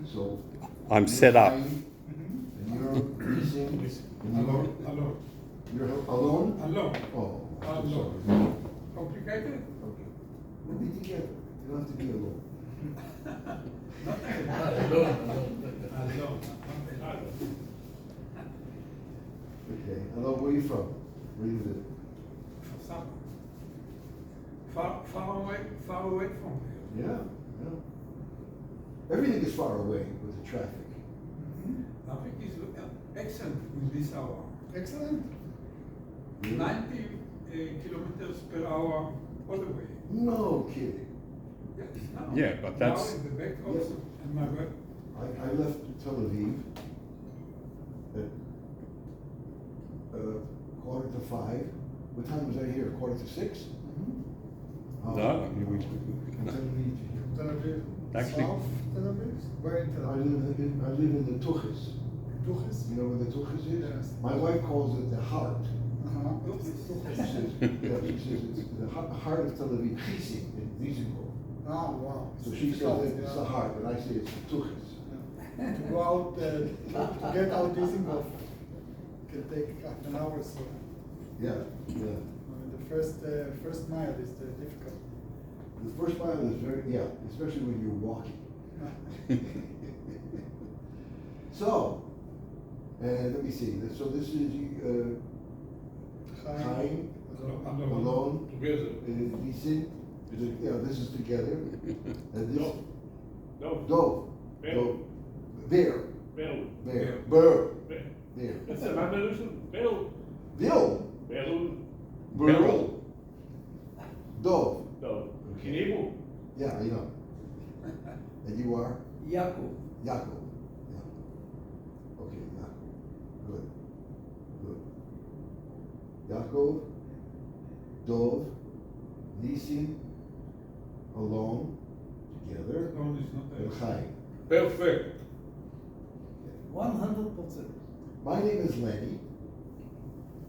So I'm set up. And you're leasing. Alone. You're alone? Alone. Oh, I'm Alone. sorry. Complicated? Okay. We'll be together. You don't have to be alone. Alone. Okay. Hello, where are you from? Where do you live? Far away from here. Yeah, yeah. Everything is far away with the traffic. Traffic is excellent in this hour. Excellent. 90 kilometers per hour all the way. No kidding. Yes, now. Yeah, but that's- Now in the back also. And my work. I left Tel Aviv at 4:45. What time was I here? 4:45? No, Tel Aviv here. Tel Aviv. Actually- South Tel Aviv? Where in Tel I Aviv? live in the Tuchis. Tuchis? You know where the Tuchis is? Yes. My wife calls it the heart. Uh-huh. She says, it's the heart of Tel Aviv, Chising, in Dizengoff. Oh, wow. So she says it's the heart, but I say it's the Tuchis. To go out, to get out Dizengoff can take half an hour, so Yeah, yeah. the first mile is difficult. The first mile is very, yeah, especially when you're walking. So, let me see, so this is Chaim, alone, Together. Nisin, yeah, this is together, and this, Dov. Dov, Bear. Dov, Bear, Bel. Bear, Burr, Bear. Bear, That's a man that Bel. Bill, Bel. Burl, Dov, Dov. Okay. Kinebo. yeah, I know. And you are? Yaakov. Yaakov. Yeah. Okay, Yaakov. Good. Good. Yaakov, Dov, Nisim, alone, together, Alone is not and Chaim. perfect. 100%. My name is Lenny,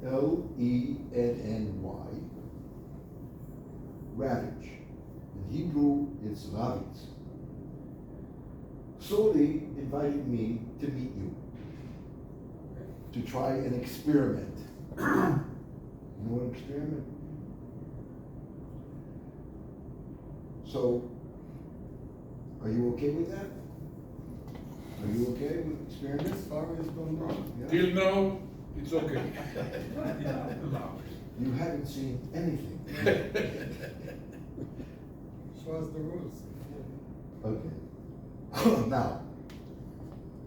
Lenny, Ravitch. In Hebrew, it's Ravitz. Soli invited me to meet you, to try an experiment. You know what an experiment? So, are you okay with that? Are you okay with experiments? As far as going on. Yeah? Till now, it's okay. You haven't seen anything. Show us the rules. Okay. Now,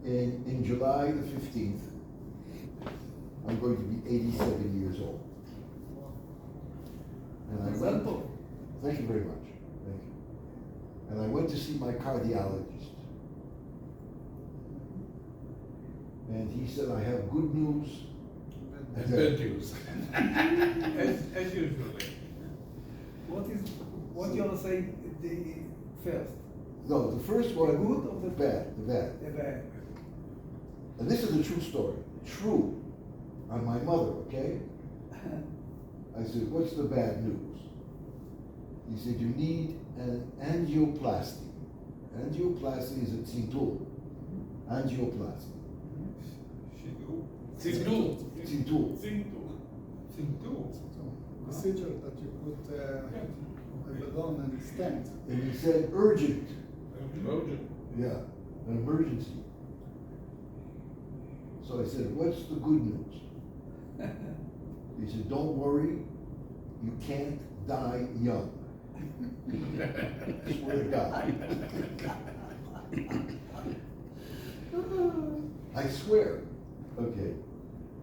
in July the 15th, I'm going to be 87 years old. And I went, thank you very much. Thank you. And I went to see my cardiologist. And he said, I have good news. And bad news. As usual. What you want to say first? No, the first one, The good or the bad, the bad. The bad. And this is a true story, true, on my mother, okay? I said, what's the bad news? He said, you need an angioplasty. Angioplasty is a tzimtul. Angioplasty. Tzimtul. Tzimtul. Tzimtul. Procedure that you put a balloon and stent. And he said, urgent. Urgent. Yeah, an emergency. So I said, what's the good news? He said, don't worry, you can't die young. Swear to God. I swear. Okay.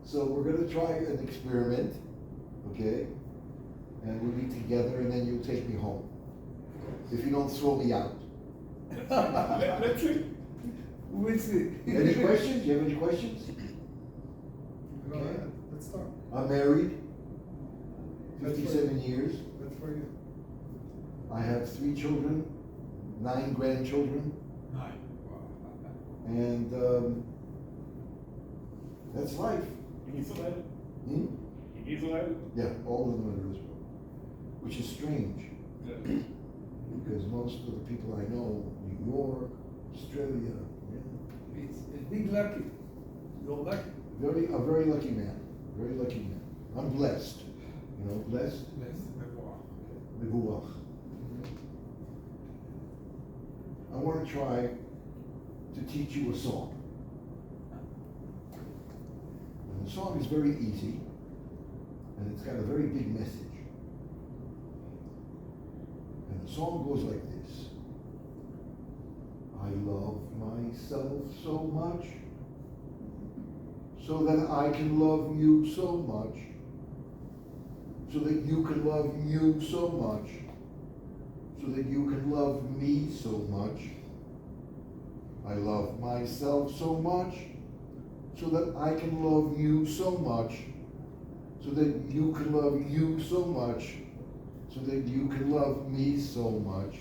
So we're going to try an experiment, okay? And we'll be together and then you'll take me home. If you don't throw me out. Let's see. We'll see. Any questions? Do you have any questions? Go ahead, let's start. I'm married, That's 57 years. That's for you. I have 3 children, 9 grandchildren, Nine. and that's life. In Israel. Hmm? In Israel. Yeah, all of them are Israel, which is strange because most of the people I know, New York, Australia. Yeah. It's a big lucky. You're lucky. A very lucky man. Very lucky man. I'm blessed. You know, blessed. Let's go. Mevuach. I want to try to teach you a song. And the song is very easy, and it's got a very big message. And the song goes like this. I love myself so much, so that I can love you so much, so that you can love you so much, so that you can love me so much. I love myself so much, so that I can love you so much, so that you can love you so much, so that you can love me so much.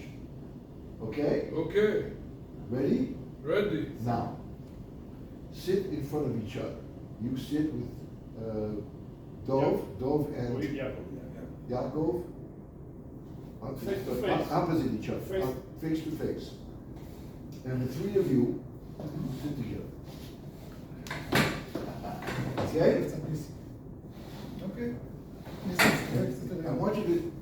Okay? Okay, Ready? ready. Now, sit in front of each other. You sit with Dov and Wait, yeah. Yaakov. Face to face. Opposite each other. Face. Face to face. And the three of you sit together. Okay? It's a piece. Okay. This is I want you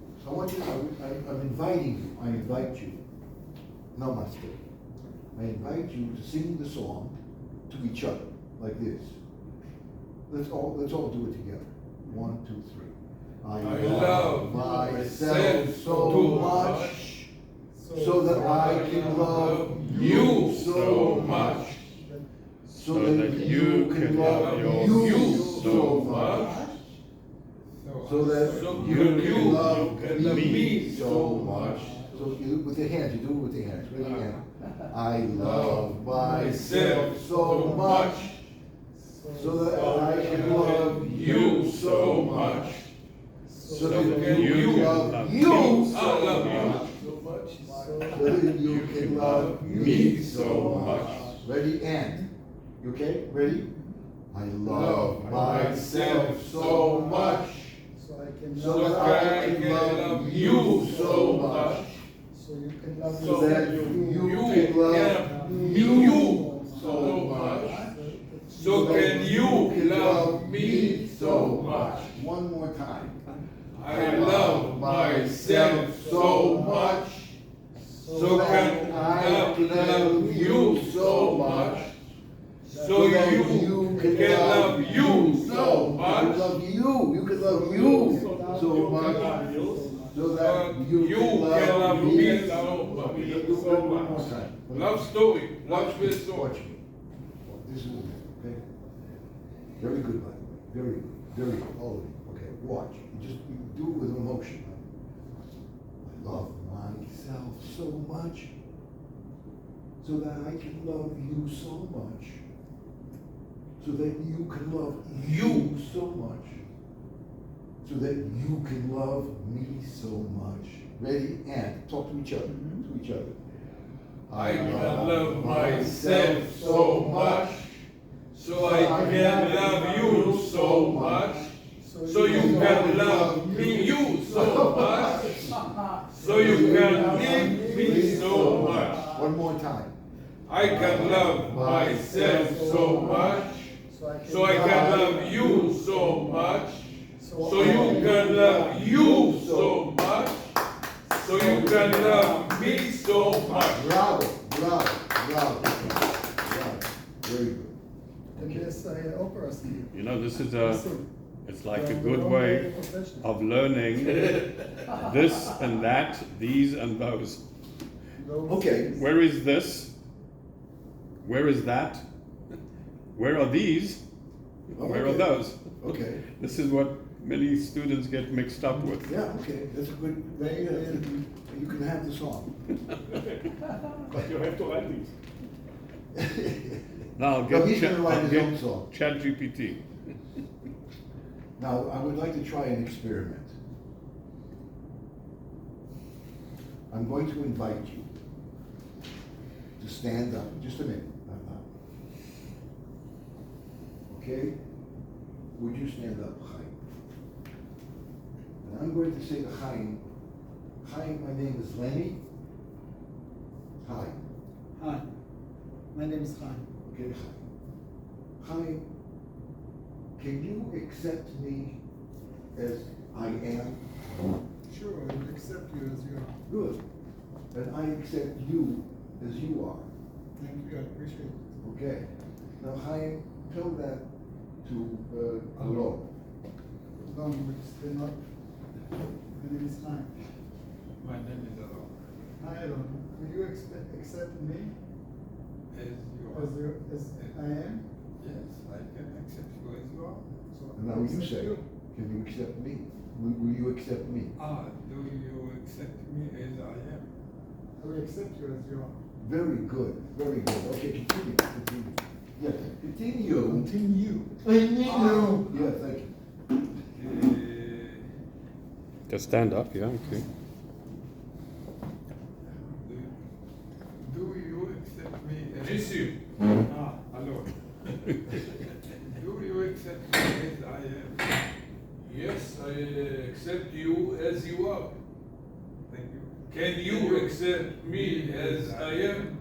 I'm inviting you. I invite you. Namaste. I invite you to sing the song to each other, like this. Let's all do it together. 1, 2, 3. I love myself so much, so that I can love you so much, so that you can love you so much, so that you can love me so much. So you do it with your hands. You do it with your hands. Ready? Again. I love myself so much, so that I can love you so much, so that you can love you so much, so that you can love me so much. Ready? And. You okay? Ready? I love myself so much, so I can so love that I can love you so much, so you can love so that you can love you so much, So can you love me so much? One more time. I love myself so much, so can I love you so much, so you can love you so much, You can love you so much, so that you can love me so much. One more time. Love story, love this story. Watch me. This is okay. Very good, by the way. Very good. Very good. All of you. Okay. Watch. You do it with emotion. I love myself so much, so that I can love you so much, so that you can love you so much, so that you can love me so much. Ready? And talk to each other. To each other. I can love myself so much, so I can love you so much, so you can love me you so much, so you can give me so much. One more time. I can love myself so much, so I can love you so much, so you can love you so much, so you can love me so much. Bravo, bravo, bravo, bravo. Very good. And there's opera scene. You know, this is Listen, it's like a the good wrong way professional. of learning this and that, these and those. Those- Okay. Where is this? Where is that? Where are these? Where are Okay. those? Okay. This is what many students get mixed up with. Yeah, okay, that's a good, you can have the song. But you have to write these. Now I'll No, get he's gonna write his own song. ChatGPT. Now, I would like to try an experiment. I'm going to invite you to stand up, just a minute. Okay? Would you stand up, Chaim? And I'm going to say to Chaim, Chaim, my name is Lenny. Hi. Hi. My name is Chaim. Okay, Chaim, can you accept me as I am? Sure, I will accept you as you are. Good. And I accept you as you are. Thank you, I appreciate it. Okay. Now, Chaim, tell that to Alon. No, but still not. My name is Chaim. My name is Alon. Hi, Elon. Will you accept me As you are. as I am? Yes, I can accept you as you are. So And now I you accept say, can you accept me? Will you accept me? Do you accept me as I am? I will accept you as you are. Very good, very good. Okay, continue, continue. Yes, continue. Continue. Continue. Yes, thank you. Just stand up, yeah, okay. Do you accept me as Jésus. Hello. Do you accept me as I am? Yes, I accept you as you are. Thank you. Can you accept me as I am?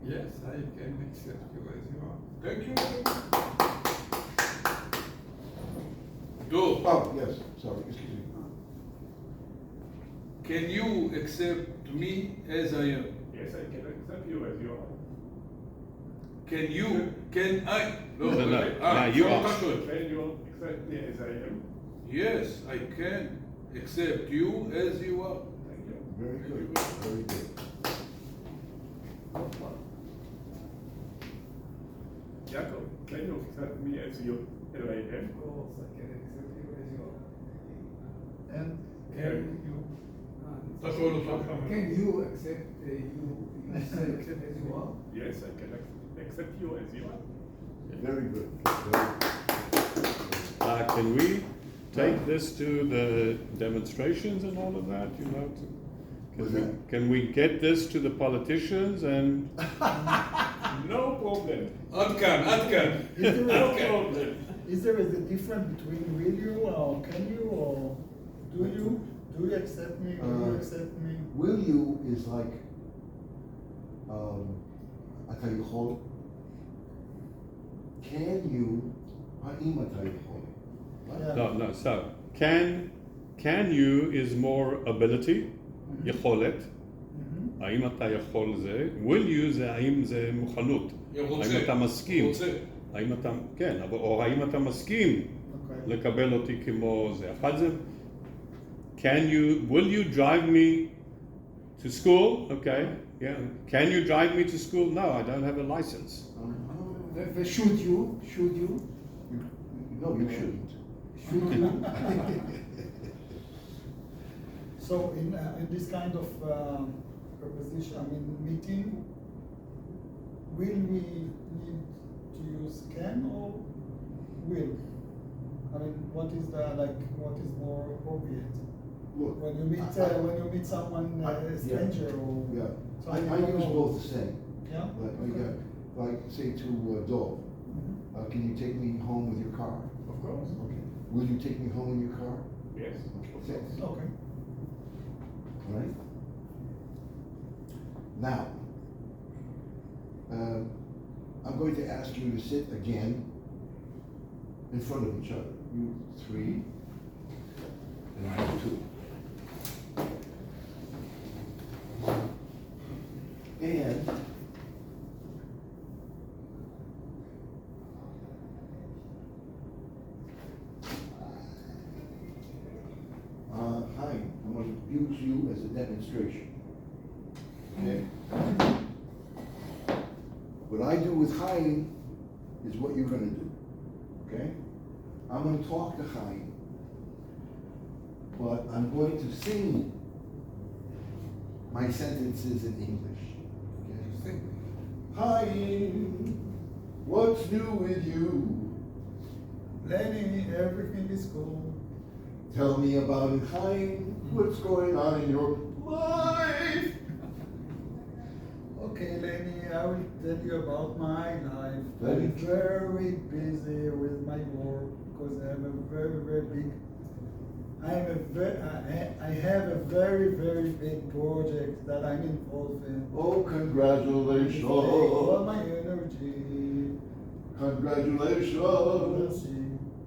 Yes, I can accept you as you are. Thank you. Do. Oh, yes, sorry, excuse me. Can you accept me as I am? Yes, I can accept you as you are. Can I? No, no. okay. Now you sorry, ask. Kashmir. Can you accept me as I am? Yes, I can accept you as you are. Thank you. Very good, very good. Jacob, can you accept me as I am? Of course, I can accept you as you are. And Can you? אתה שואל אותך. Can you accept yourself as you are? Yes, I can accept you as you are. Very good. Can we take this to the demonstrations and all of that, you know? What's that? Can we get this to the politicians and No problem. עד כאן, עד כאן. is there, No Okay. problem. is there a difference between will you or can you or do you? Do you accept me? Will you accept me? Will you is like, אתה יכול? Can you? האם אתה יכול? Yeah. no, so can you is more ability, יכולת, Mhm. האם אתה יכול זה, will you זה האם זה מוכנות, רוצה. האם אתה מסכים, רוצה. האם אתה, כן, או האם אתה מסכים Okay. לקבל אותי כמו זה, אחד זה, will you drive me to school, okay, yeah, can you drive me to school, no, I don't have a license, Should you? No, you shouldn't. So in this kind of proposition, meeting, will we need to use can or will? What is what is more appropriate? Look, When you meet someone, a stranger or Yeah, someone I you use know. both the same. Yeah. Like say to Dov, Mhm. can you take me home with your car? Of course. Okay. Will you take me home in your car? Yes. Okay. Okay. All right. Now, I'm going to ask you to sit again in front of each other. You three, and I two. And hi, I'm going to use you as a demonstration. Okay? What I do with Chaim is what you're going to do. Okay? I'm going to talk to Chaim, but I'm going to sing my sentences in English. Okay? Chaim, what's new with you? Lenny, everything is cool. Tell me about it, Chaim. What's going on in your life? Okay, Lenny, I will tell you about my life. Very I'm very busy with my work because I have a very, very big I have a very, very big project that I'm involved in. Oh, congratulations. All my energy. Congratulations.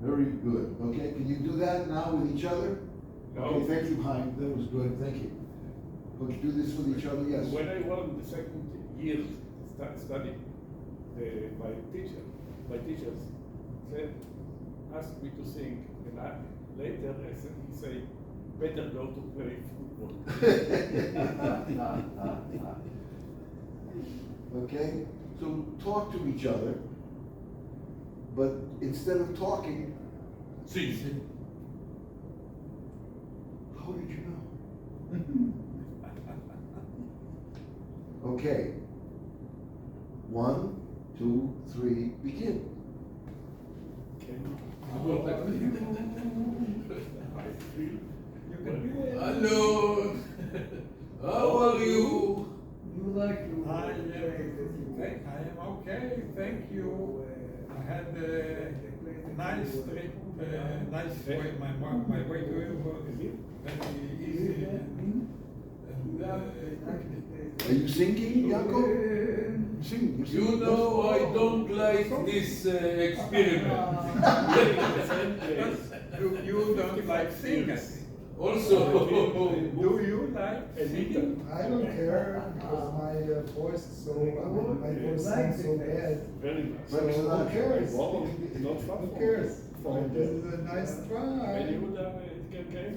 Very good. Okay, can you do that now with each other? No. Okay, thank you, Chaim. That was good. Thank you. Okay, do this with each other, yes. When I was in the second year study, my teachers said, asked me to sing, and later he said, better go to play football. Okay, so talk to each other, but instead of talking, Sing. how did you know? Okay. 1, 2, 3, begin. Hello. How are you? You like you. I am okay, thank you. I had a nice trip, nice way, my way to Europe is very easy. Are you singing, Yaakov? Sing. You're You singing. know I don't like this experiment. You don't like singing. Also, Do you like singing? I don't care because my voice is so, my voice sounds so bad. Very nice. But So who cares? Well, not far Who from- cares? from This is a nice Very try. good, okay.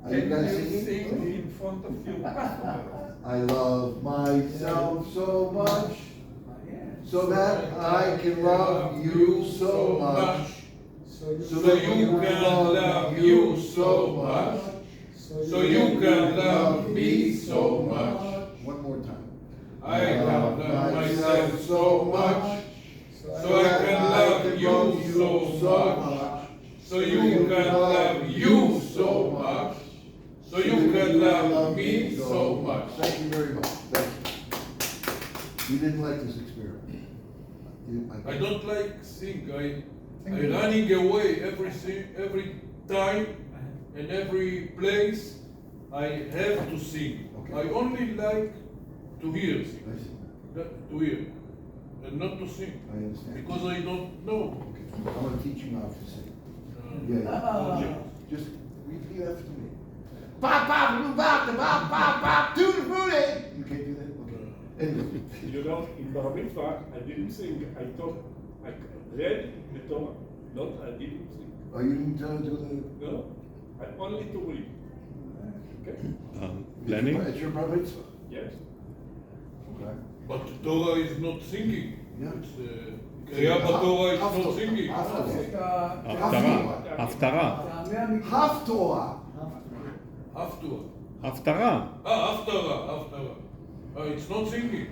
Are you Can guys you singing? sing in front of your customers? I love myself so much, so that I can love you so much. So you, so you can love you so much, so you can love me so much. One more time. I love myself so much, so I can love you so much, so you can love you so much, so you can love me so much. Thank you very much. Thank you. You didn't like this experiment. I don't like sing. I running away every time and every place. I have to sing. Okay. I only like to hear sing, I see. to hear, and not to sing I understand. because I don't know. Okay. I'm gonna teach you how to sing. Uh, Yeah. Just repeat after me. Bop, bop, boop, bop, da, bop, bop, bop, tutti frutti. You can't do that? Okay. Anyway. You know, in Bar Mitzvah, I didn't sing. I thought, I read the Torah, not I didn't sing. Oh, you didn't do the... No, I only to read. Okay? Lenny? It's your bar mitzvah. Yes. Okay. But Torah is not singing. Yeah. It's Kriya Torah is not singing. Haftarah. Haftarah. Haftorah. Haftarah. Haftarah. Haftarah. It's not singing.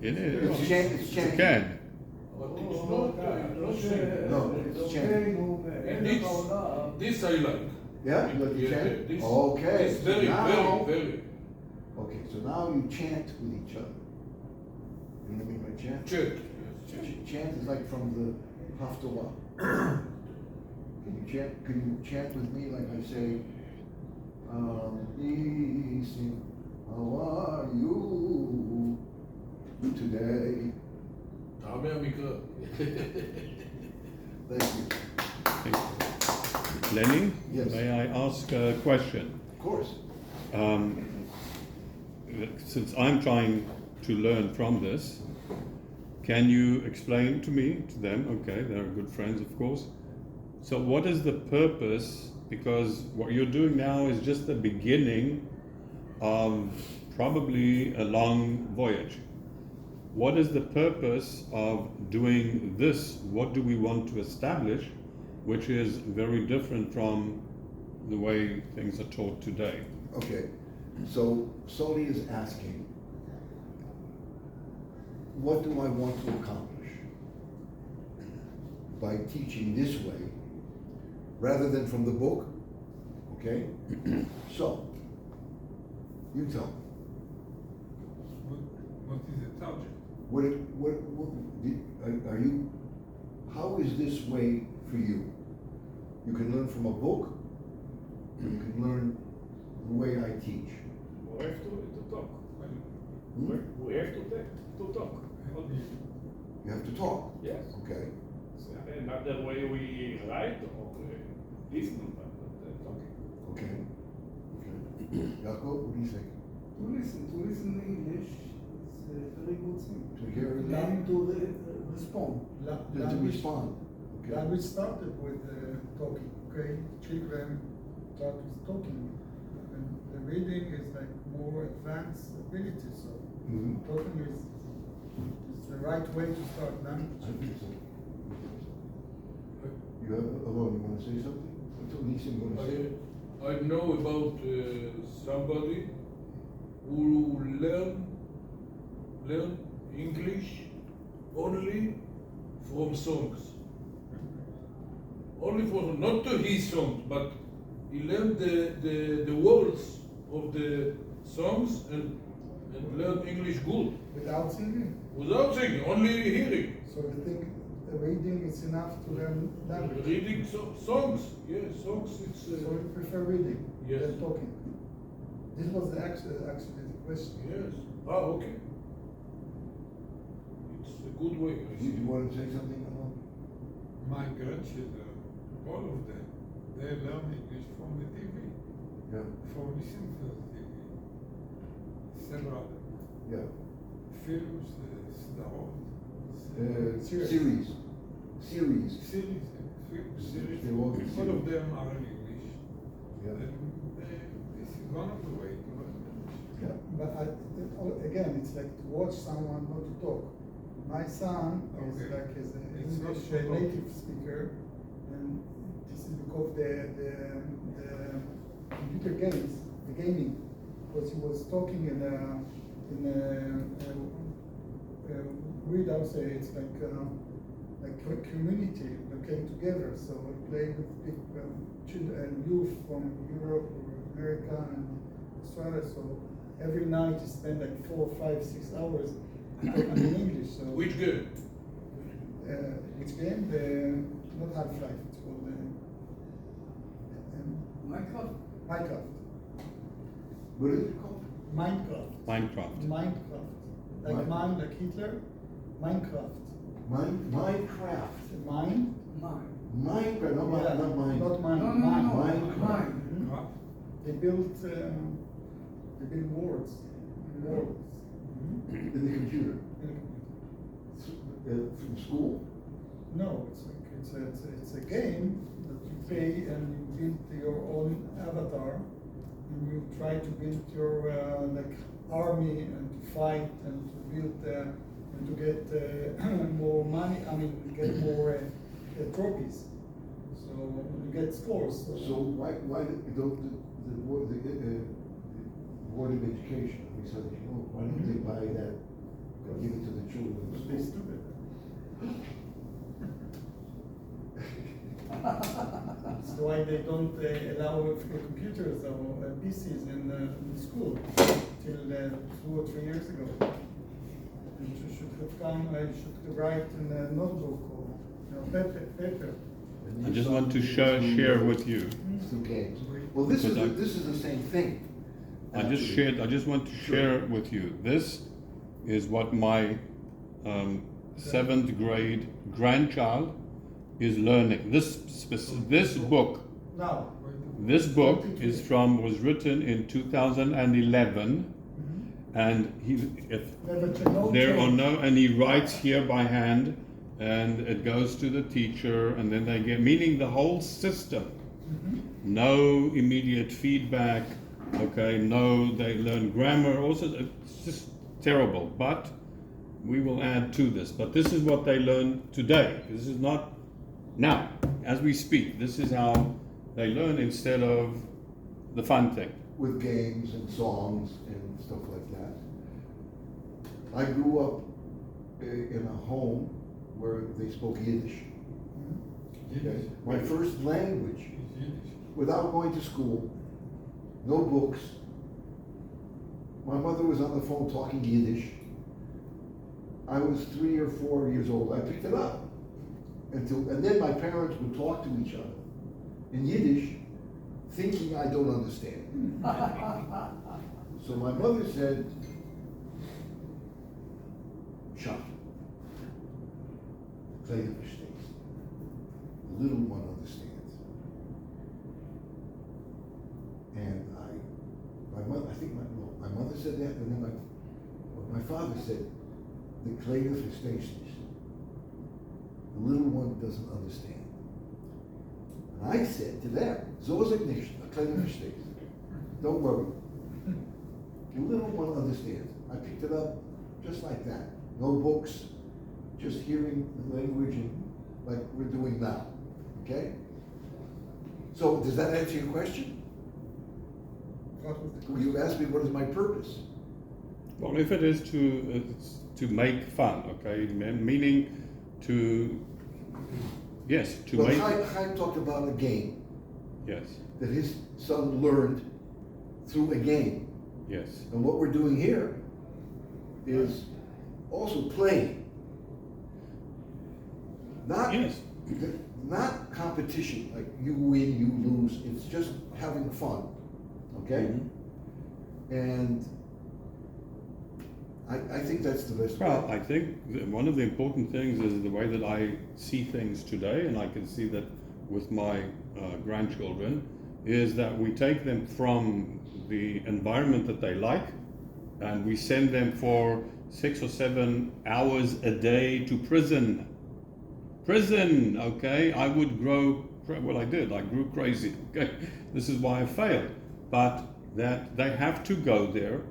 It is. It's chant. It's You chanting. can. But it's not singing. No, it's chanting. And this I like. Yeah, you like to Yeah, chant? this- Okay. This so very, now- very. Okay, so now you chant with each other. You know what I mean by chant? Check. Chant is like from the Haftorah. Can you chant with me like I say, Nisim, how are you today? טעמי המקרא. Thank you. Lenny? Yes. May I ask a question? Of course. Since I'm trying to learn from this, can you explain to me, to them, okay, they're good friends, of course. So what is the purpose, because what you're doing now is just the beginning of probably a long voyage. What is the purpose of doing this? What do we want to establish, which is very different from the way things are taught today? Okay, so Soli is asking, what do I want to accomplish by teaching this way rather than from the book? Okay? So, you tell me. What is the subject? Are you, how is this way for you? You can learn from a book, or you can You have to talk. Yes. Okay. It's another way we write or listen, but not talking. Okay. Okay. Jacob, what do you think? To listen English is a very good thing. To hear it? Learn to respond. To respond. Okay. Language started with talking, okay? Children start with talking. And the reading is like more advanced ability, so Mhm. talking is the right way to start I language. think so. You have, Alon, you want to say something? What's Lisa going to say? I know about somebody who learn English only from songs. Only from, not to his songs, but he learned the words of the songs and learned English good. Without singing. Without singing, only hearing. So you think reading is enough to learn language? Reading songs, yes, songs, it's... So you prefer reading Yes. than talking? This was actually the question. Yes. Okay. It's a good way. I Do you see. want to say something, Alon? My grandchildren, all of them, they learn English from the TV, Yeah. from listening to the TV. Several Yeah. films, Sdarot, Series. series, Series. film series. They're all All of them are in English. Yeah. And this is one of the ways to learn English. Yeah, but again, it's like to watch someone, not to talk. My son is Okay. like is an It's not English to talk. native speaker, and this is because the computer games, the gaming, because he was talking in a weird, I would say, it's like a community that came together. So we played with big children, youth from Europe, America, and Australia. So every night he spent like 4, 5, 6 hours talking in English. So Which game? which game? Not Half-Life. It's called Minecraft. Minecraft. What is it called? Minecraft. Minecraft. Minecraft. Like Min- mine, like Hitler. Minecraft. Minecraft. Mine. Mine. Minecraft, not Yeah, not mine. Not mine. No, no, mine. no, Minecraft. mine. Mhm. They built worlds. Worlds. In the computer. From school. No, it's a game that you pay and you build your own avatar, and you try to build your like army and to fight and to build and to get more money. I mean, get more trophies. So you get scores. So why don't the Board of Education, we said, why don't they buy that and give it to the children? They stupid. That's why they don't allow computers or PCs in school till 2 or 3 years ago. You should have come. Should write in a notebook or paper. And I these just want to songs share with you. through games. Well, this is Because this is the same thing. I just want to share with you. This is what my 7th grade grandchild is learning. This book Now. This book was written in 2011, and he writes here by hand, and it goes to the teacher, and then they get, meaning the whole system. No immediate feedback. Okay, no, they learn grammar. Also, it's just terrible. But we will add to this. But this is what they learn today. This is not now, as we speak. This is how they learn instead of the fun thing. With games and songs and stuff like that. I grew up in a home where they spoke Yiddish. Okay? My first language, without going to school, no books. My mother was on the phone talking Yiddish. I was 3 or 4 years old. I picked it up. And then my parents would talk to each other in Yiddish, thinking I don't understand. So my mother said, "Shut." kleine versteht. The little one understands. And my mother said that, and then my father said, the kleine versteht nicht. The little one doesn't understand. And I said to them, so is it nicht, a kleine versteht. Don't worry. The little one understands. I picked it up just like that. No books, just hearing the language and like we're doing now. Okay? So does that answer your question? You asked me what is my purpose. Well, if it is to make fun, okay, meaning to, yes, to well, make. Chaim talked about a game. Yes. That his son learned through a game. Yes. And what we're doing here is also playing. Not, yes. Not competition, like you win, you lose. It's just having fun. Okay? Mm-hmm. And I think that's the best way. Well, I think one of the important things is the way that I see things today, and I can see that with my grandchildren, is that we take them from the environment that they like, and we send them for 6 or 7 hours a day to prison. Prison, okay? I would grow, well, I did, I grew crazy, okay? This is why I failed. But that they have to go there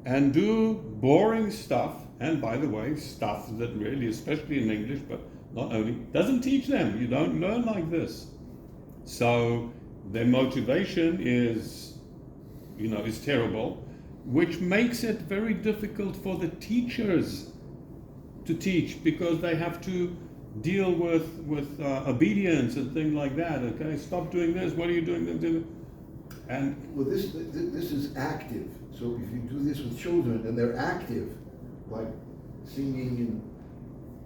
and do boring stuff, and by the way, stuff that really, especially in English, but not only, doesn't teach them. You don't learn like this. So their motivation is, is terrible, which makes it very difficult for the teachers to teach, because they have to deal with obedience and things like that. Okay, stop doing this. What are you doing? And well, this is active. So if you do this with children and they're active, like singing and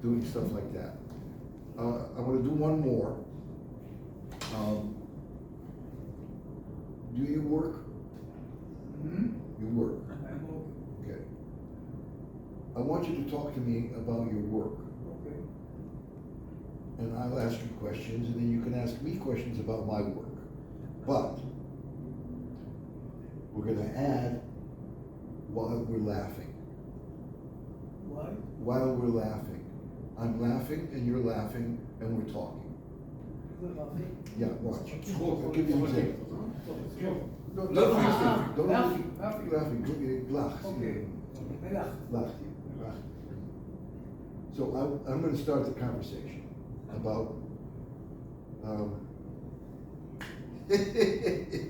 doing stuff like that. I want to do one more. Do you work? Hmm? You work. I'm Okay. I want you to talk to me about your work. okay. And I'll ask you questions, and then you can ask me questions about my work. But we're going to add while we're laughing. Why? While we're laughing. I'm laughing, and you're laughing, and we're talking. You're laughing? Yeah, watch. I'll give you an example. No, Laughing. don't Laughing. laughing. Lach. Okay. Lach. So I'm going to start the conversation about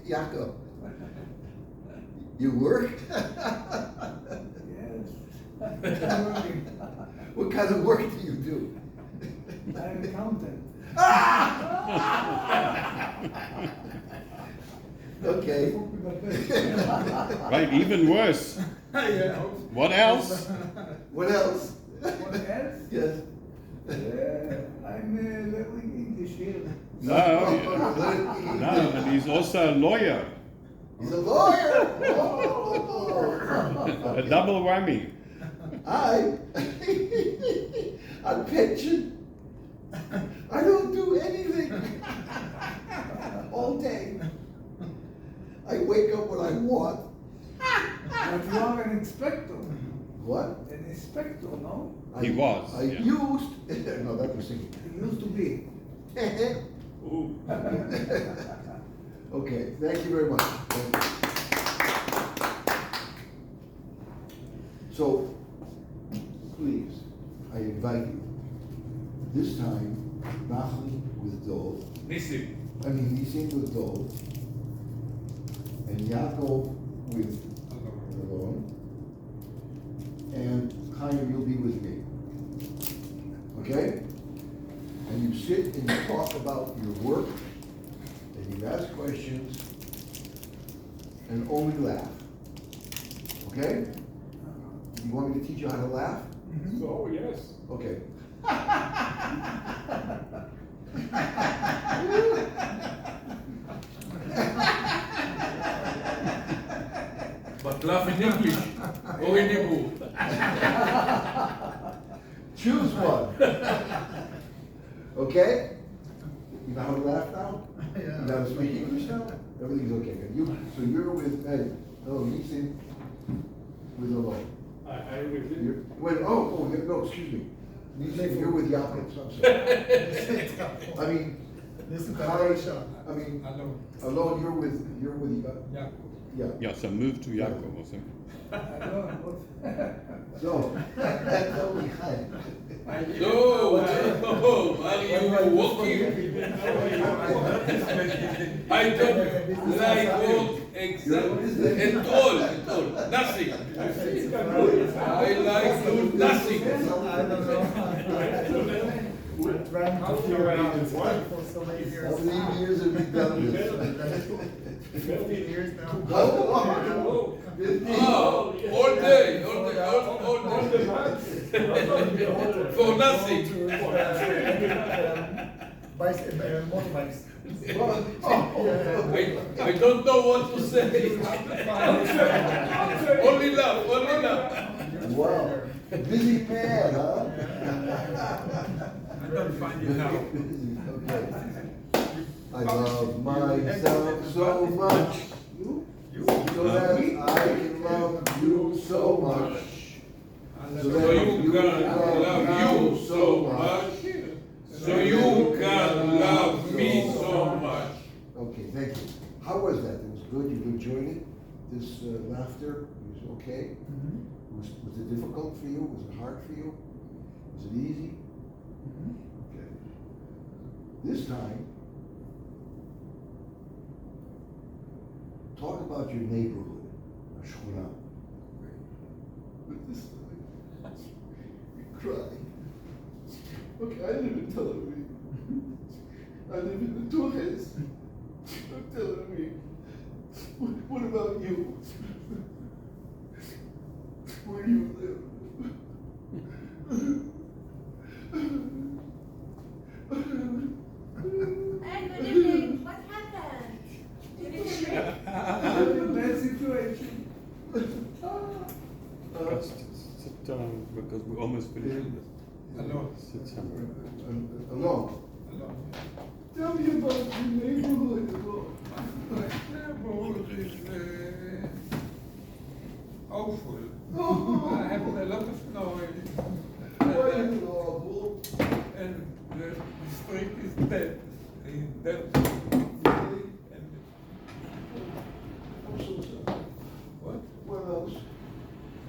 Yaakov. You work? Yes. What kind of work do you do? I'm an accountant. Okay. right, even worse. Yeah. What else? What else? What else? Yes. I'm learning English here. No, and he's also a lawyer. He's a lawyer. A double whammy. On pension. I don't do anything all day. I wake up when I want. But you are an inspector. What? An inspector, no? He was, I yeah. used. No, that was singing. You used to be. Ooh. Okay, thank you very much. Thank you. So, please, I invite you. This time, Nachum with Dov. Nissim. Nisim with Dov. And Yaakov with Alon. And Chaim, you'll be with me. Okay? And you sit and you talk about your work, and you ask questions, and only laugh. Okay? You want me to teach you how to laugh? So, yes. Okay. But laugh in English or in Hebrew. Choose one. Okay? You know how to laugh now? Yeah. You know how to speak English now? Everything's okay. So you're with Eddie. No, he's in with Alon. I will. You're, wait, no, excuse me. You're with Yaakov, I'm sorry. I mean, Listen to Harry, Aisha. I mean, Hello. Alon, you're with, Yeah. yeah. Yeah, so move to Yaakov or something. So, that's only Chaim. So, are you walking? I don't like walk exactly at all, nothing. I like do nothing. I don't know. We're trying to figure out for so many years. How many years have we done this? 15 years now. How long? 15. Oh, all day, all day. For nothing. Motorbikes. I don't know what to say. Only love, only love. Wow. Busy man, huh? I don't find it now. Okay. I love myself so much. So that I can love you so much. So you can love you so much. So you can love me so much. Okay, thank you. How was that? It was good? You enjoyed it? This laughter was okay? Was it difficult for you? Was it hard for you? Was it easy? Okay. This time, talk about your neighborhood, Shchuna. But this time, we cry. Okay, I live in Tel Aviv. I live in the Torres. Tel Aviv. What about you? Where do you live? Hey, good evening. What happened? Did it trip? Bad situation. Just sit down because we're almost finished. Hello. Sit somewhere. Alone. Hello. Tell me about your neighborhood alone. My neighborhood is awful. I have a lot of noise. Why is it awful? And the street is dead. It's dead. Really? And I'm so sorry. what? What else?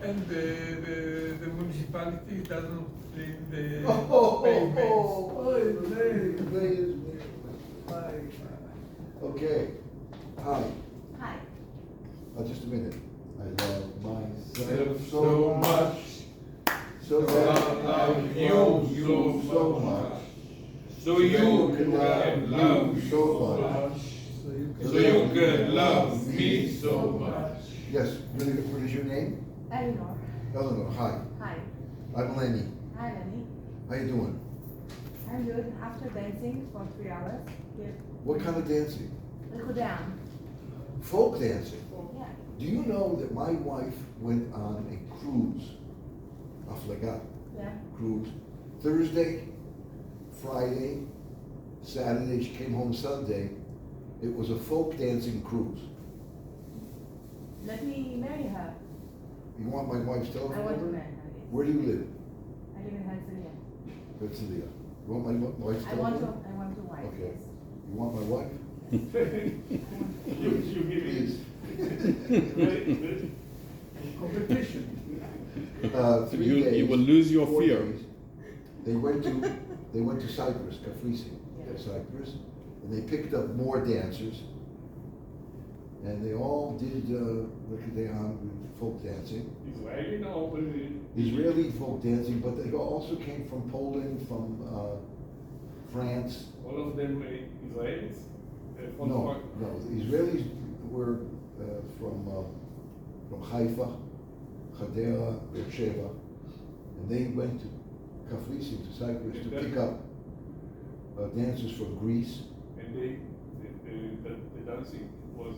And the municipality doesn't clean the Oh, pavements. Okay. Hi. Hi. Just a minute. I love myself So so much. much. So that I love you so much. So you can love me so much. So you can love me so much. Yes. What is your name? Eleanor. Eleanor. Hi. Hi. I'm Lenny. Hi, Lenny. How you doing? I'm good. After dancing for 3 hours, good. What kind of dancing? Go down. Folk dancing. Yeah. Do you know that my wife went on a cruise, a flagat Yeah. cruise, Thursday, Friday, Saturday, she came home Sunday. It was a folk dancing cruise. Let me marry her. You want my wife's I telephone want to number? marry her. Yes. Where do you live? I live in Herzliya. Pennsylvania. You want my wife's I want to. telephone? I want to wife. Okay. Yes. You want my wife? You give Please. it. Competition. 3 You days. will lose your 4 fear. days. They went to Cyprus, Kafrisi, Yeah. Cyprus, and they picked up more dancers. And they all did with folk dancing. Israeli now, Israeli folk dancing, but they also came from Poland, from France. all of them Israelis. No, the Israelis were from Haifa, Hadera, Beersheba, and they went to Kafrisi, to Cyprus, to pick up dancers from Greece. And the dancing was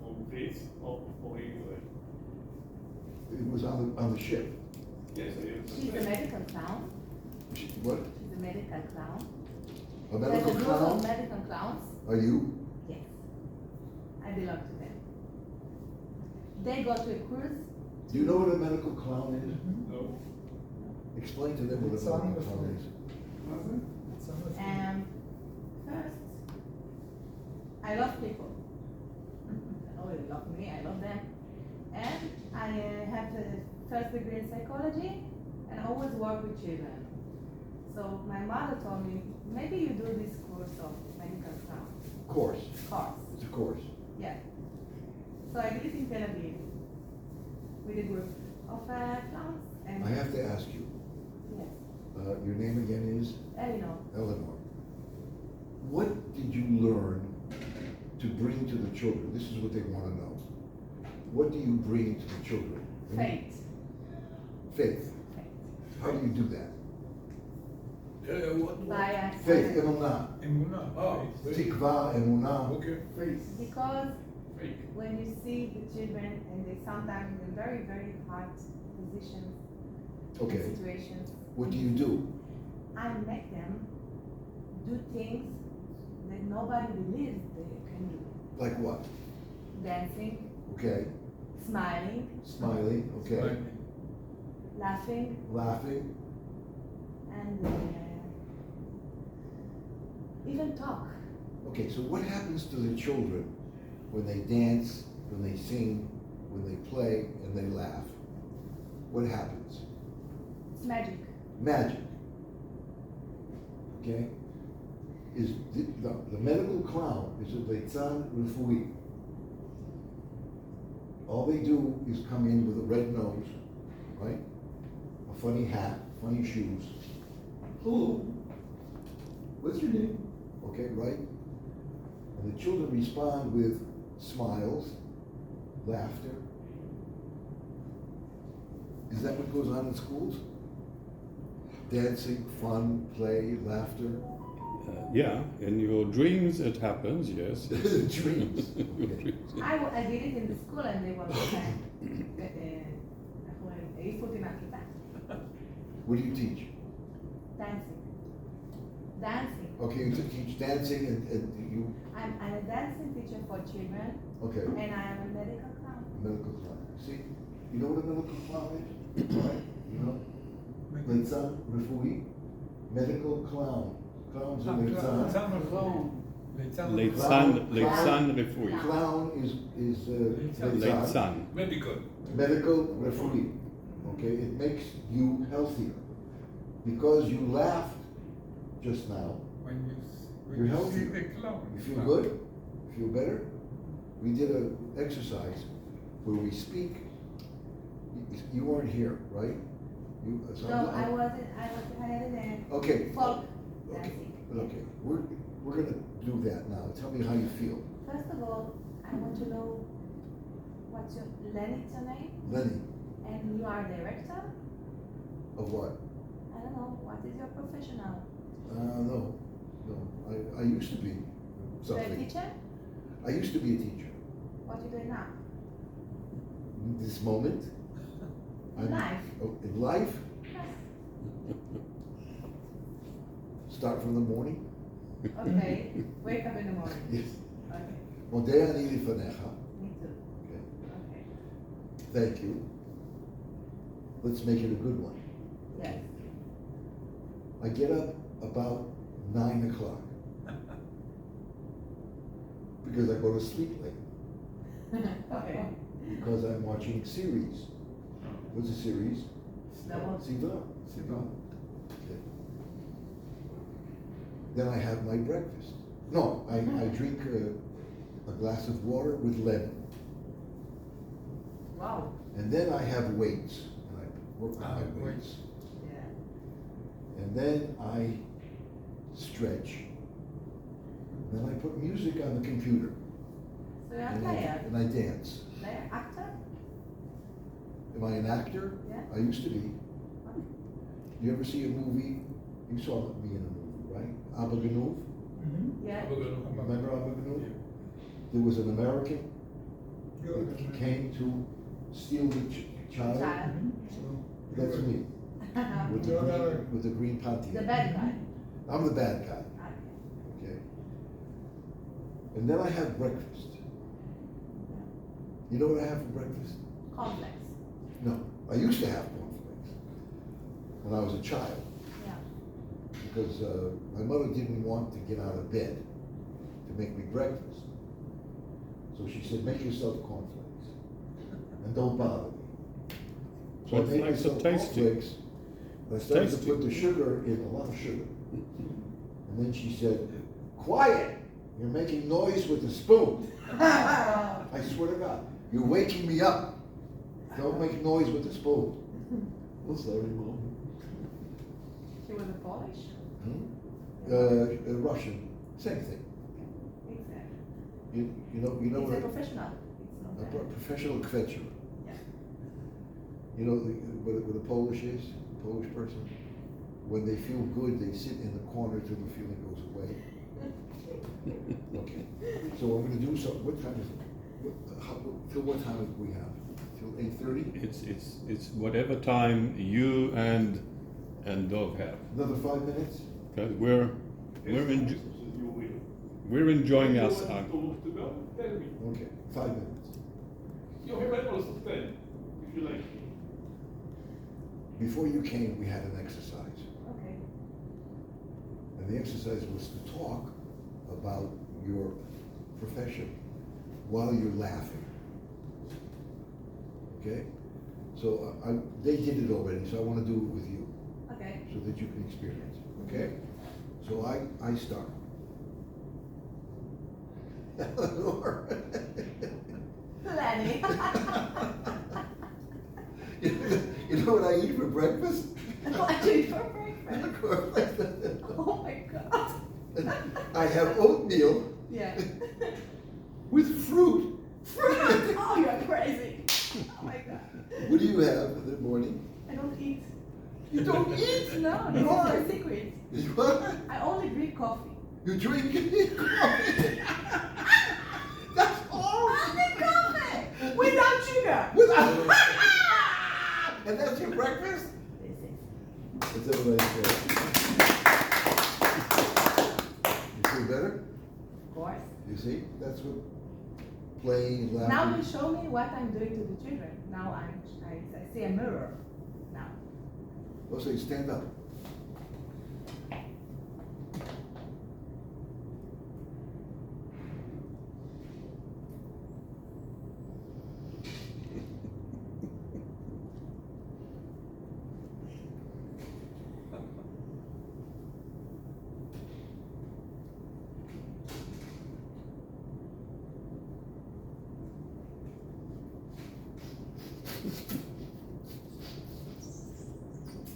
from Greece or from Israel. It was on the ship. Yes, She's a medical clown. What? She's a medical clown. A There's medical a group clown? of medical clowns. Are you? Yes. I belong to them. They go to a cruise. Do you know what a medical clown is? No. Explain to them what a It's medical wonderful. clown is. It's wonderful. First, I love people. They always love me, I love them. And I have a first degree in psychology and always work with children. So my mother told me, maybe you do this course of medical clown Course. course. It's a course. Yeah. So I did it in Tel Aviv with a group of clowns and I have to ask you, yes, your name again is Eleanor. Eleanor. What did you learn to bring to the children? This is what they want to know. What do you bring to the children? Faith. Faith. Faith. How do you do that? What? By Faith, emunah. Emunah. Oh, Tikva, emunah. okay. Because Fake. when you see the children and they sometimes in very, very hard positions Okay. and situations, What do you do? I make them do things that nobody believes they can do. Like what? Dancing, Okay. smiling, Smiling, okay. laughing, Laughing, and even talk. okay, so what happens to the children when they dance, when they sing, when they play, and they laugh? What happens? It's magic. Magic. Okay? Is the medical clown is a Beitzan Rifui. All they do is come in with a red nose, right? A funny hat, funny shoes. Hello. What's your name? Okay, right? And the children respond with smiles, laughter. Is that what goes on in schools? Dancing, fun, play, laughter? Yeah, in your dreams it happens, yes. Dreams. Okay. I did it in the school and they were העיפו אותי מהכיתה. What do you teach? Dancing. Dancing. Okay, you teach dancing and you, I'm a dancing teacher for children okay, and I am a medical clown. medical clown. See, you know what a medical clown is? Right? You know? Beitzan Rifui, medical clown. Clowns are Beitzan. ליצן רפואי. Clown is Beitzan. ליצן. Medical. Medical Rifui. Okay, it makes you healthier. Because you laughed just now. When You're you healthy. see the clown. You feel good? You feel better? We did an exercise where we speak. You weren't here, right? You, so No, I'm- I had a Okay. folk Okay. dancing. Okay. We're gonna do that now. Tell me how you feel. First of all, I want to know what's your Lenny's your name? Lenny, And you are a director? of what? I don't know, what is your professional? No. I used to be You're a something. teacher? I used to be a teacher. What you doing now? This moment. In life? Oh, in life? Yes. Start from the morning? Okay, wake up in the morning. Yes. Okay, Modeh ani lifanecha. me too. Okay. Okay, Thank you. Let's make it a good one. yes. I get up about 9 o'clock. Because I go to sleep late. Okay. Because I'm watching series. What's a series? Double. Siva. Okay. Then I have my breakfast. No, I drink a glass of water with lemon. Wow. And then I have weights. And I work on my weights. weights. Yeah. And then I stretch. Then I put music on the computer. So you're a And player? I dance. Player? Actor? Am I an actor? Yeah. I used to be. You ever see a movie? You saw me in a movie, right? Abba Ganouv? Yeah. Remember Abba Ganouv? There was an American that came to steal the child. Child. That's me. With the green panty. The bad guy. I'm the bad guy. Okay. And then I have breakfast. You know what I have for breakfast? Complex. No, I used to have cornflakes when I was a child. Yeah. Because my mother didn't want to get out of bed to make me breakfast. So she said, make yourself cornflakes and don't bother me. So I made Cornflakes are myself tasty. cornflakes. And I started Tasty. to put the sugar in, a lot of sugar. And then she said, quiet, you're making noise with the spoon. I swear to God, you're waking me up. Don't make noise with the spoon. Oh, sorry, Mom. She was a Polish? Russian, same thing. Exactly. You know It's a what? professional. It's not A bad. professional kvetcher. Yeah. You know what a Polish is? A Polish person? When they feel good, they sit in the corner till the feeling goes away. Okay. So I'm going to do something. What time is it? Till what time do we have? Till 8:30? It's whatever time you and Dov have. Another 5 minutes? Because As we're much as you will. enjoying If our you want time. to go, tell me. Okay, 5 minutes. You have also 10, if you like. Before you came, we had an exercise. Okay. And the exercise was to talk about your profession while you're laughing. Okay? So they did it already, so I want to do it with you Okay. so that you can experience it. Okay? So I start. Eleanor. Lenny. You know what I eat for breakfast? What do you eat for breakfast? Oh my God. I have oatmeal Yeah. with fruit. Fruit! Oh, you're crazy. Oh my God. What do you have in the morning? I don't eat. You don't eat? No, this is Why? my secret. What? I only drink coffee. You drink coffee? That's all. Only coffee! Without sugar. Without. And that's your breakfast? This is. That's everybody says. You feel better? Of course. You see? That's what playing and laughing. Now you show me what I'm doing to the children. Now I see a mirror. Now. Also, you stand up.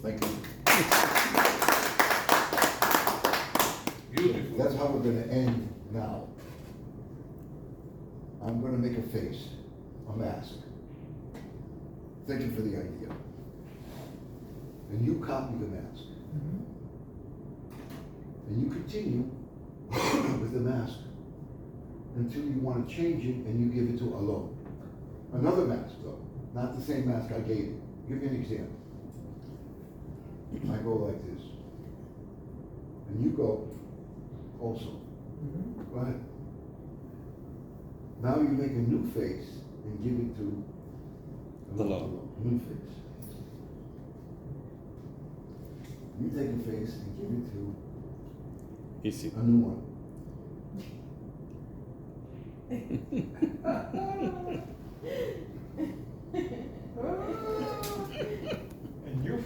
Thank you. Beautiful. That's how we're going to end now. I'm going to make a face, a mask. Thank you for the idea. And you copy the mask. And you continue with the mask until you want to change it and you give it to Alon. Another mask though, not the same mask I gave you. Give me an example. I go like this. And you go also. Go ahead. Now you make a new face and give it to Alon. New face. You take a face and give it to Easy. a new one. And you.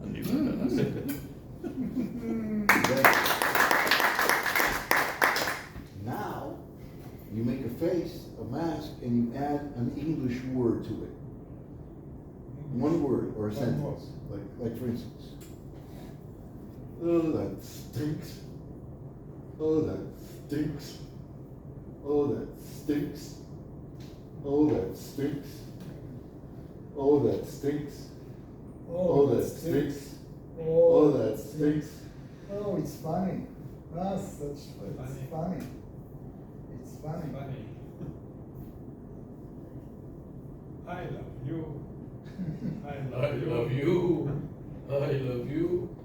And you said that. Now, you make a face, a mask, and you add an English word to it. One word or a sentence. Like for instance, oh, that stinks. Oh, that stinks. Oh, that stinks. Oh, that stinks. Oh, that stinks. Oh, that stinks. Oh, that stinks. Oh, it's funny. That's such, it's funny. It's funny. Funny. I love you. I I love you. love you. I love you.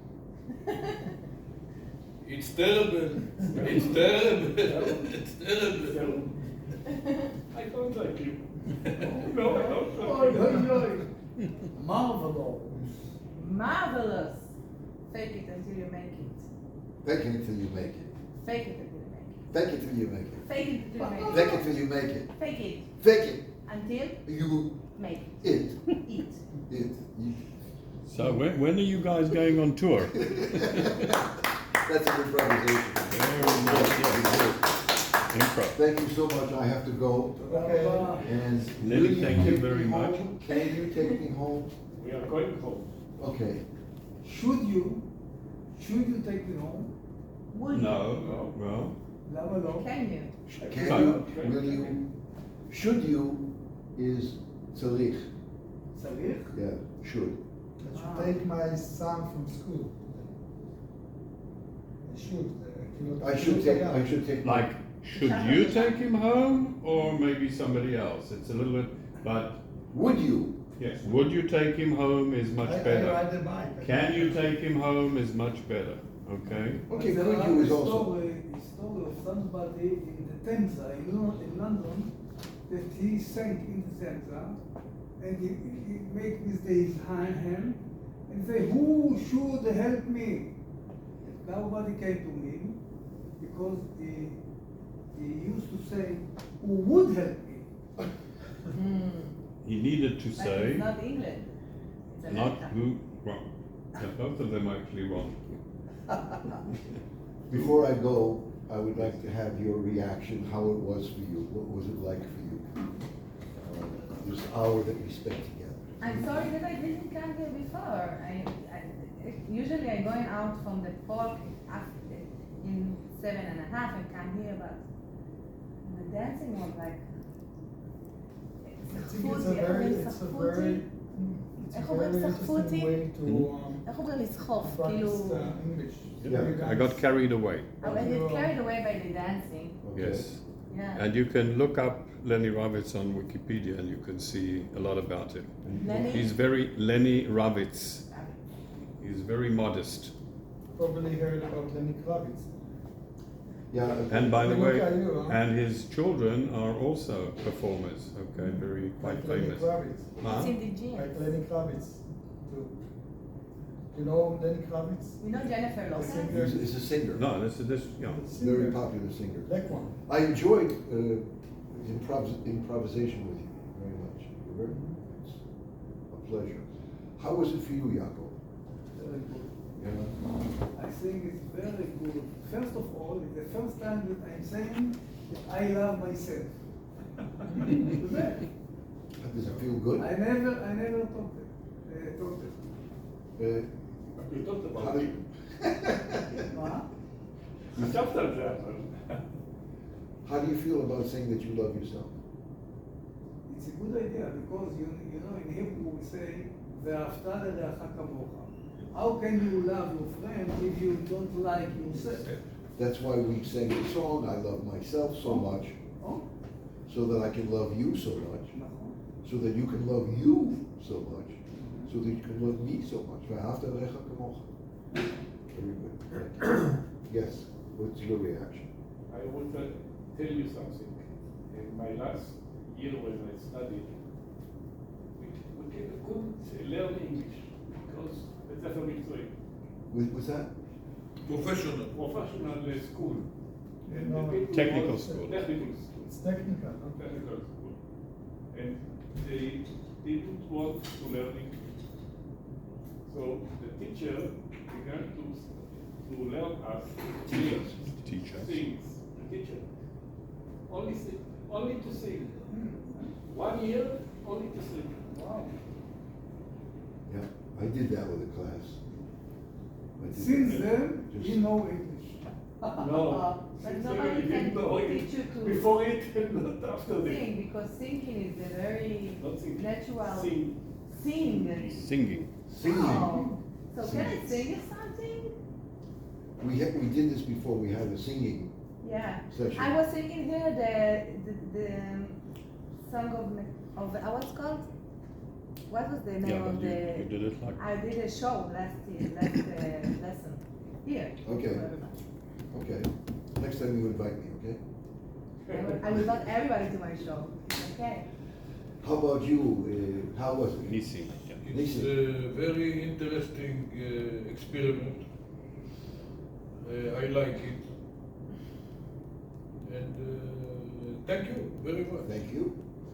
It's terrible. It's terrible. It's terrible. I don't like you. No, I don't Oy, like you. oy, oy. Marvelous. Marvelous. Fake it until you make it. Fake it till you make it. Fake it until you make it. Fake it till you make it. Fake it until you make Fake it. it till you make it. Fake it Fake it. until You make it. it. Eat. It. You. So when are you guys going on tour? That's an improvisation. Very nice, yeah. Improv. Thank you so much. I have to go. Okay. And Lenny, will thank you take very me much. home? Can you take me home? We are going home. Okay. Should you take me home? Would No, well, למה לא? you? Can you? Can Fine. you? Will you? Should you? Is tzarich. צריך? Yeah. Should. I should take my son from school. I should. I should take. like, should you take him home or maybe somebody else? It's a little bit, but Would you? yes, would you take him home is much I better. ride the bike. Can you take him home is much better, okay? Okay. There Could are you is a also. story of somebody in the Thames in London that he sank in the Thames and he made with his hand and say, who should help me? Nobody came to him because he used to say, who would help me? He needed to But say, it's not England. It's not America. who, wrong. Yeah, both of them are actually wrong. Before I go, I would like to have your reaction, how it was for you. What was it like for you? This hour that we spent together. I'm sorry that I didn't come here before. Usually I'm going out from the park in 7:30 and come here, but the dancing was like I think it's a very interesting way to איך אומרים לסחוף? practice כאילו, English. Yeah. I got carried away. I get carried away by the dancing. Okay. Yes. Yeah. And you can look up Lenny Ravitz on Wikipedia and you can see a lot about him. Lenny? He's very, Lenny Ravitz. He's very modest. Probably heard about Lenny Kravitz. Yeah. And by the Look way, at you, huh? and his children are also performers, okay, very quite Like Lenny famous. Kravitz. Huh? It's in the gym. Like Lenny Kravitz. Too. You know Lenny Kravitz? You know Jennifer The Lopez? singer. He's a singer. No, this, yeah. The singer. Very popular singer. Black one. I enjoyed improvisation with you very much. It's a pleasure. How was it for you, Yaakov? Very good. Yeah. I think it's very good. First of all, it's the first time that I'm saying that I love myself. Does it feel good? I never talked it. You talked How about do it. you? What? You talked about that. How do you feel about saying that you love yourself? It's a good idea because you know in Hebrew we say ואהבת לרעך כמוך. How can you love your friend if you don't like yourself? That's why we sang the song, I love myself so much, Oh, so that I can love you so much, נכון. so that you can love you so much, so that you can love me so much. ואהבת לרעך כמוך. Very good. Thank you. Yes, what's your reaction? I want to tell you something. In my last year when I studied, we couldn't learn English because it's a מקצועי. Was that? Professional. Professional school. And No. the people Technical was- school. Technical school. It's technical. No? Technical school. And they didn't want to learn English. So the teacher began to learn us things. Teach us. Things. The teacher. Only to sing. 1 year, only to sing. Wow. Yeah, I did that with a class. I did Since that. then, Just- you know English. No. But Since nobody then, can you know it. teach you to Before it and not after it. sing because singing is a very Not sing. natural Sing. sing. Singing. Singing. Oh. So can I sing you something? We did this before, we had a singing Yeah. session. I was singing here the song of what's it called? what was the name Yeah, of but you did it like. I did a show last lesson here. Okay. for everybody. Okay. Next time you invite me, okay? I will invite everybody to my show. Okay. How about you? How was it? Nisi. Yeah. It's a very interesting experiment. I like it. And thank you very much. Thank you.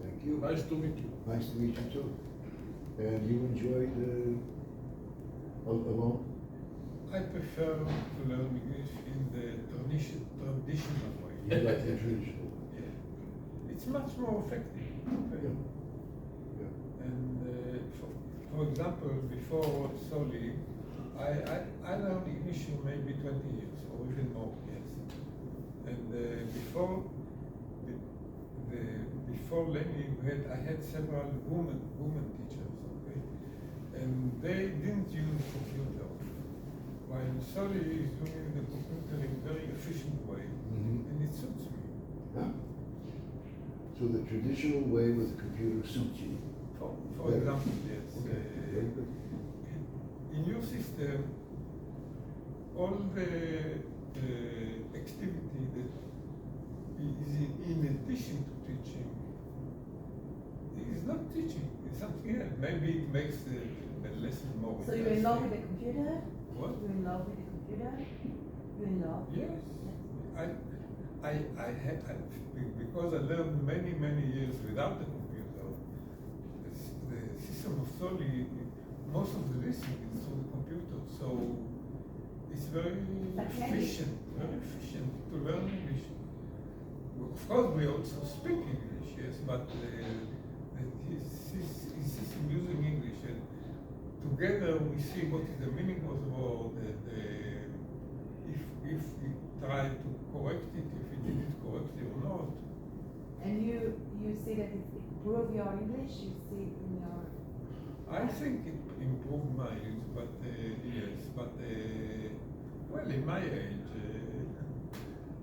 Thank you. Nice to meet you. Nice to meet you too. And you enjoyed alone? I prefer to learn English in the traditional way. You like the traditional? Yeah. It's much more effective. Yeah. Yeah. And for example, before Soli, I learned English for maybe 20 years or even more, yes. And before Lenny, I had several women teachers, okay? And they didn't use computer. While Soli is doing the computer in a very efficient way, and it suits me. Yeah. So the traditional way with the computer suits you. For example, yes. Okay. Very good. In your system, all the activity that is in addition to teaching is not teaching, it's something else. Maybe it makes the lesson more So you're in love with the computer? What? You're in love with the computer? You're in love? Yes. Because I learned many years without the computer, the system of Soli, most of the listening is through the computer, so it's very efficient to learn English. Of course, we also speak English, yes, but his system using English, and together we see what is the meaning of the word, if we try to correct it, if we did it correctly or not. And you see that it improves your English? You see it in your... I think it improved mine, but yes, but well, in my age,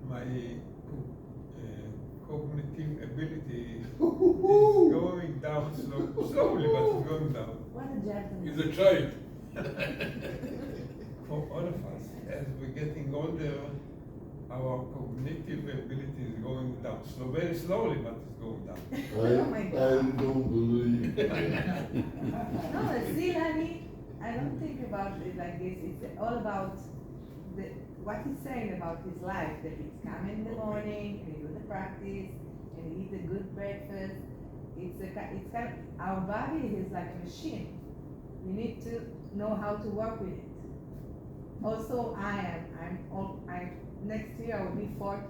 my cognitive ability is going down slowly, but it's going down. What a gentleman. He's a child. For all of us, as we're getting older, our cognitive ability is going down. Very slowly, but it's going down. Oh my God. I don't believe it. No, see, Lenny, I don't think about it like this. It's all about what he's saying about his life, that he's coming in the morning, and he do the practice, and he eat a good breakfast. It's kind of, our body is like a machine. We need to know how to work with it. Also, next year I will be 40,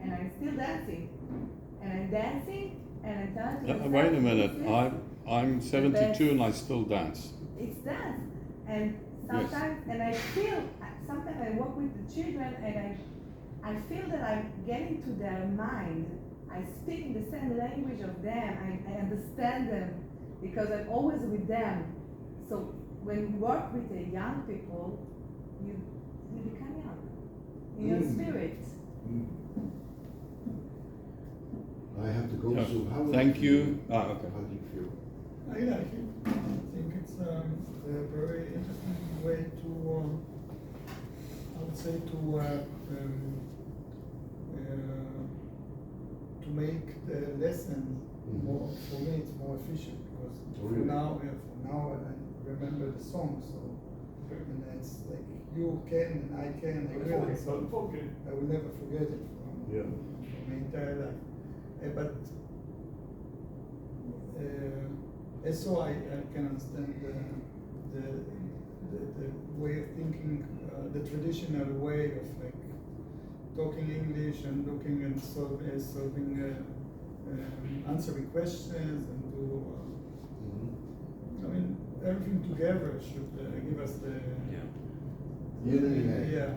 and I'm still dancing. And I'm dancing, and I'm telling myself, Wait a minute, this is I'm 72 and I still dance. It's dance. And sometimes, and I feel, sometimes I work with the children, and I feel that I'm getting to their mind. I speak in the same language of them. I understand them because I'm always with them. So when you work with the young people, you become young in your spirit. I have to go Yeah. soon. How Thank do you. feel? Ah, okay. How do you feel? I like it. I think it's a very interesting way to, I would say, to make the lesson more, for me, it's more efficient because Really? now I remember the song, so and it's like you can and I can, I will, so I will never forget it from my entire life. But also I can understand the way of thinking, the traditional way of like talking English and looking and solving answering questions and do. I mean, everything together should give us the Yin and yang.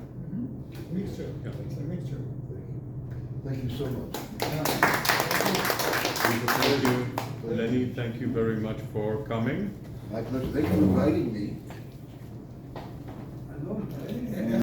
mixture. Yeah. It's a mixture. Thank you so much. Thank you, Lenny. Thank you very much for coming. My pleasure. Thank you for inviting me.